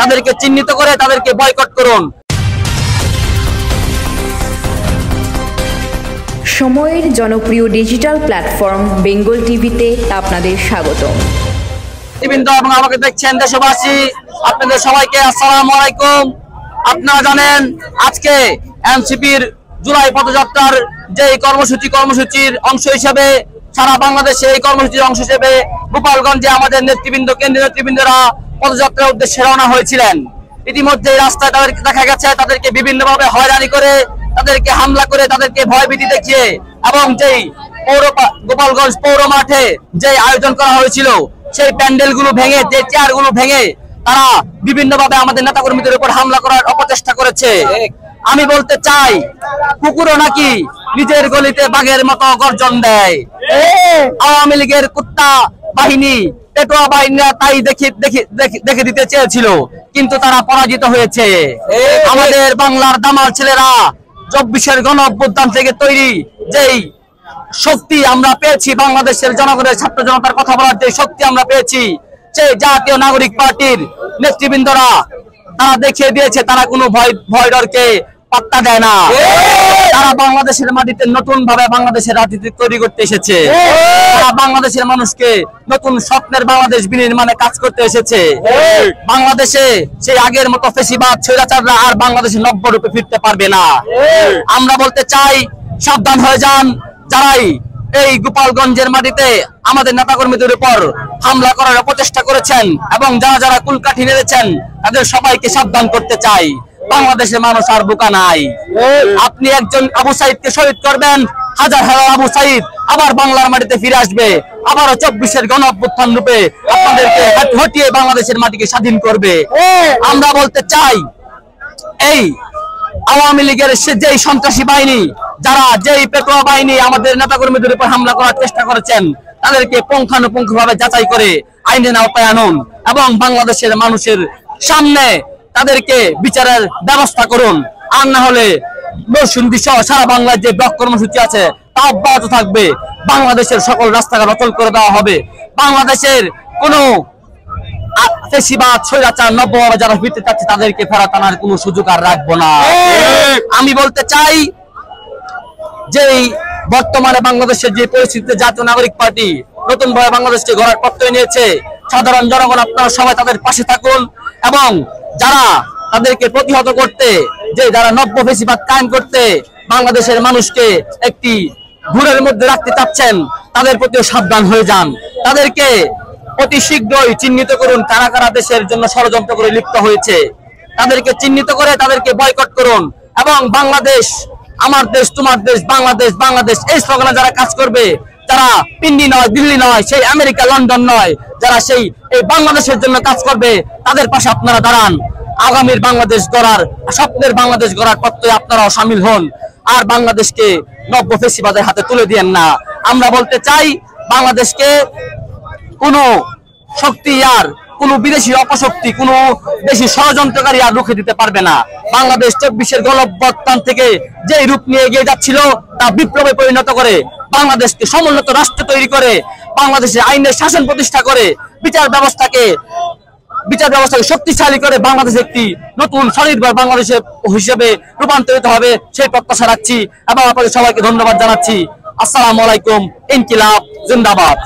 তাদেরকে চিহ্নিত করে তাদেরকে বয়কট করুন। সময়ের জনপ্রিয় ডিজিটাল প্ল্যাটফর্ম বেঙ্গল টিভিতে আপনাদের স্বাগত। এবং আমাকে দেখছেন দেশবাসী, আপনাদের সবাইকে আসসালামু আলাইকুম। আপনারা জানেন আজকে এনসিপির জুলাই পদযাত্রার যে কর্মসূচির অংশ হিসেবে সারা বাংলাদেশে এই কর্মসূচির অংশ হিসেবে গোপালগঞ্জে আমাদের কেন্দ্রীয় নেতৃবৃন্দরা পদযাত্রার উদ্দেশ্যে রওনা হয়েছিলেন। ইতিমধ্যে রাস্তায় তাদেরকে দেখা গেছে তাদেরকে বিভিন্নভাবে হয়রানি করে, তাদেরকে হামলা করে, তাদেরকে ভয়ভীতি দেখিয়ে এবং যেই গোপালগঞ্জ পৌর মাঠে যে আয়োজন করা হয়েছিল সেই প্যান্ডেল গুলো ভেঙে, যে চেয়ার গুলো ভেঙে তারা বিভিন্নভাবে আমাদের নেতাকর্মীদের উপর হামলা করার অপচেষ্টা করেছে। আমি বলতে চাই, কুকুরও নাকি নিজের গলিতে বাঘের মতো গর্জন দেয়। আওয়ামী লীগের কুত্তা বাহিনী, পেটোয়া বাহিনীরা তাই দেখে দিতে চেয়েছিল, কিন্তু তারা পরাজিত হয়েছে। আমাদের বাংলার দামাল ছেলেরা 24-এর গণ অভ্যুত্থান থেকে তৈরি যেই শক্তি আমরা পেয়েছি, বাংলাদেশের জনগণের ছাত্র জনতার কথা বলার যে শক্তি আমরা পেয়েছি, সেই জাতীয় নাগরিক পার্টির নেতৃবৃন্দরা তারা দেখিয়ে দিয়েছে তারা কোনো ভয় ডরকে পাত্তা দেয় না। তারা বাংলাদেশের মাটিতে নতুন ভাবে বাংলাদেশের রাজনীতি তৈরি করতে এসেছে। তারা বাংলাদেশের মানুষকে নতুন স্বপ্নের বাংলাদেশ বিনির্মাণে কাজ করতে এসেছে। বাংলাদেশে সেই আগের মতো ফেসিবাদ স্বৈরাচাররা আর বাংলাদেশে নব্য রূপে ফিরতে পারবে না। আমরা বলতে চাই, সাবধান হয়ে যান যারাই এই গোপালগঞ্জের মাটিতে আমাদের নেতাকর্মীদের উপর হামলা করার অপচেষ্টা করেছেন এবং যারা কুলকাঠি নেড়েছেন তাদের সবাইকে সাবধান করতে চাই। বাংলাদেশের মানুষ আর বোকা নাই। আপনি একজন আবু সাইদকে শহীদ করবেন, হাজার হাজার আবু সাইদ আবার বাংলার মাটিতে ফিরে আসবে, আবারও 24-এর গণ অভ্যুত্থান রূপে আপনাদেরকে হটিয়ে বাংলাদেশের মাটিকে স্বাধীন করবে। আমরা বলতে চাই, এই আওয়ামী লীগের যেই সন্ত্রাসী বাহিনী, যেই পেটোয়া বাহিনী আমাদের নেতাকর্মীদের উপর হামলা করার চেষ্টা করেছেন, তাদেরকে পুঙ্খানুপুঙ্খভাবে যাচাই করে আইনের আওতায় আনুন এবং বাংলাদেশের মানুষের সামনে তাদেরকে বিচারের ব্যবস্থা করুন। আর না হলে নরসিংদী সহ সারা বাংলার যে ব্লক কর্মসূচি আছে তা অব্যাহত থাকবে। বাংলাদেশের সকল রাস্তাঘাট অচল করে দেওয়া হবে। বাংলাদেশের কোনো ফেসিবাদ স্বৈরাচার নব্যভাবে যারা ফিরতে চাচ্ছে তাদেরকে ফেরত আনার কোনো সুযোগ আর রাখবো না। আমি বলতে চাই যে বর্তমানে বাংলাদেশের যে পরিস্থিতিতে জাতীয় নাগরিক পার্টি নতুন ভাবে বাংলাদেশকে গড়ার প্রত্যয় নিয়েছে, সাধারণ জনগণ আপনারা সবাই তাদের পাশে থাকুন এবং যারা তাদেরকে প্রতিহত করতে, যারা নব্য ফেসিবাদ কায়েম করতে বাংলাদেশের মানুষকে একটি ঘুরের মধ্যে রাখতে চাচ্ছেন, তাদের প্রতিও সাবধান হয়ে যান। তাদেরকে অতি শীঘ্রই চিহ্নিত করুন কারা কারা দেশের জন্য ষড়যন্ত্র করে লিপ্ত হয়েছে। তাদেরকে চিহ্নিত করে তাদেরকে বয়কট করুন এবং বাংলাদেশ আমার দেশ, তোমার দেশ, বাংলাদেশ বাংলাদেশ এই স্লোগানে যারা কাজ করবে, যারা পিন্ডি নয়, দিল্লি নয়, সেই আমেরিকা, লন্ডন নয়, যারা এই বাংলাদেশের জন্য কাজ করবে, তাদের পাশে আপনারা দাঁড়ান। আগামীর বাংলাদেশ গড়ার, স্বপ্নের বাংলাদেশ গড়ার প্রত্যয়ে আপনারাও সামিল হন আর বাংলাদেশকে নব্য ফেসিবাদের হাতে তুলে দিয়েন না। আমরা বলতে চাই, বাংলাদেশকে কোনো শক্তি আর কোন বিদেশি অপশক্তি, কোন দেশি ষড়যন্ত্রকারী আর রুখে দিতে পারবে না। বাংলাদেশ 24-এর গণ অভ্যুত্থান থেকে যে রূপ নিয়ে এগিয়ে যাচ্ছিল তা বিপ্লবে পরিণত করে বাংলাদেশকে সমুন্নত রাষ্ট্র তৈরি করে, বাংলাদেশে আইনের শাসন প্রতিষ্ঠা করে, বিচার ব্যবস্থাকে শক্তিশালী করে বাংলাদেশ একটি নতুন স্বনির্ভর বাংলাদেশ হিসেবে রূপান্তরিত হবে, সেই প্রত্যাশা রাখছি এবং আপনাদের সবাইকে ধন্যবাদ জানাচ্ছি। আসসালামু আলাইকুম। ইনকিলাব জিন্দাবাদ।